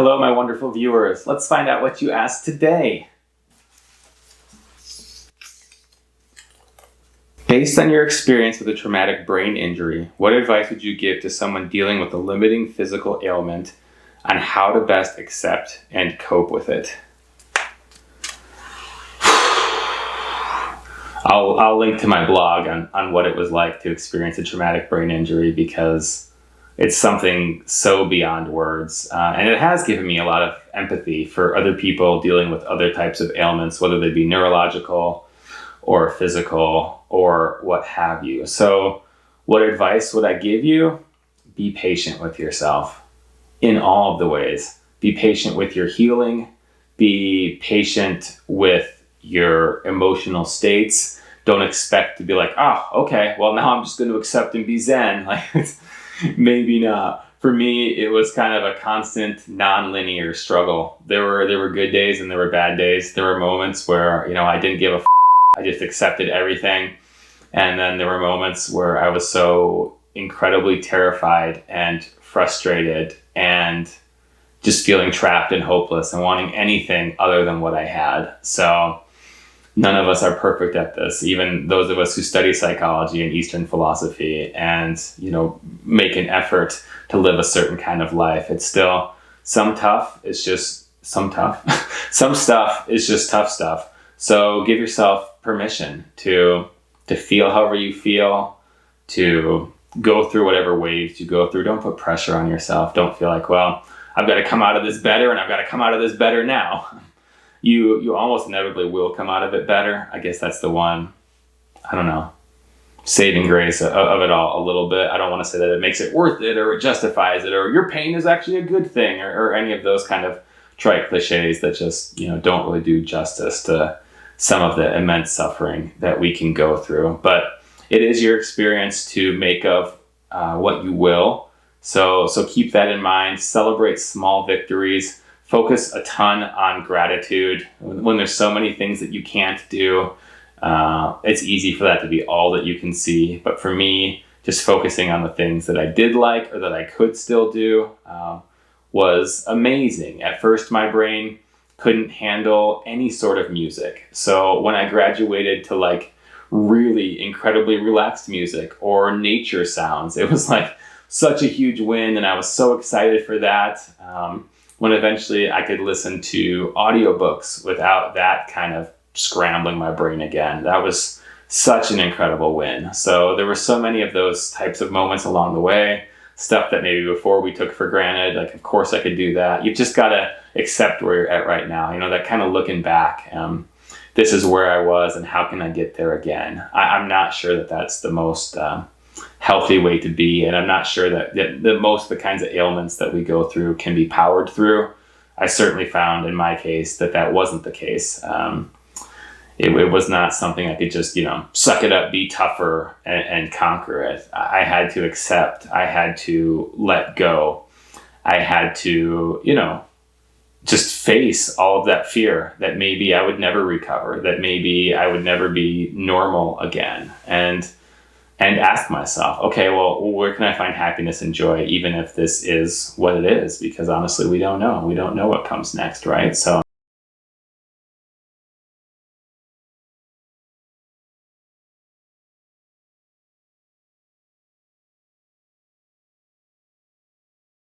Hello, my wonderful viewers. Let's find out what you asked today. Based on your experience with a traumatic brain injury, what advice would you give to someone dealing with a limiting physical ailment on how to best accept and cope with it? I'll link to my blog on what it was like to experience a traumatic brain injury, because it's something so beyond words. And it has given me a lot of empathy for other people dealing with other types of ailments, whether they be neurological or physical or what have you. So what advice would I give you? Be patient with yourself in all of the ways. Be patient with your healing. Be patient with your emotional states. Don't expect to be like, oh, okay, well, now I'm just going to accept and be zen. Like, maybe not. For me, it was kind of a constant non-linear struggle. There were good days and there were bad days. There were moments where, I didn't give a f***. I just accepted everything. And then there were moments where I was so incredibly terrified and frustrated and just feeling trapped and hopeless and wanting anything other than what I had. So none of us are perfect at this, even those of us who study psychology and Eastern philosophy and, make an effort to live a certain kind of life. It's still some stuff is just tough stuff. So give yourself permission to feel however you feel, to go through whatever waves you go through. Don't put pressure on yourself. Don't feel like, well, I've got to come out of this better and I've got to come out of this better now. You almost inevitably will come out of it better. I guess that's the one, saving grace of it all a little bit. I don't want to say that it makes it worth it or it justifies it or your pain is actually a good thing or any of those kind of trite cliches that just, don't really do justice to some of the immense suffering that we can go through. But it is your experience to make of what you will. So keep that in mind. Celebrate small victories. Focus a ton on gratitude. When there's so many things that you can't do, it's easy for that to be all that you can see. But for me, just focusing on the things that I did like or that I could still do was amazing. At first, my brain couldn't handle any sort of music. So when I graduated to really incredibly relaxed music or nature sounds, it was such a huge win. And I was so excited for that. When eventually I could listen to audiobooks without that kind of scrambling my brain again. That was such an incredible win. So there were so many of those types of moments along the way, stuff that maybe before we took for granted. Of course I could do that. You've just got to accept where you're at right now. That kind of looking back, this is where I was and how can I get there again? I'm not sure that that's the most healthy way to be. And I'm not sure that most of the kinds of ailments that we go through can be powered through. I certainly found in my case that wasn't the case. It was not something I could just, suck it up, be tougher and conquer it. I had to accept, I had to let go. I had to, just face all of that fear that maybe I would never recover, that maybe I would never be normal again. And ask myself, okay, well, where can I find happiness and joy, even if this is what it is? Because honestly, we don't know. We don't know what comes next, right? So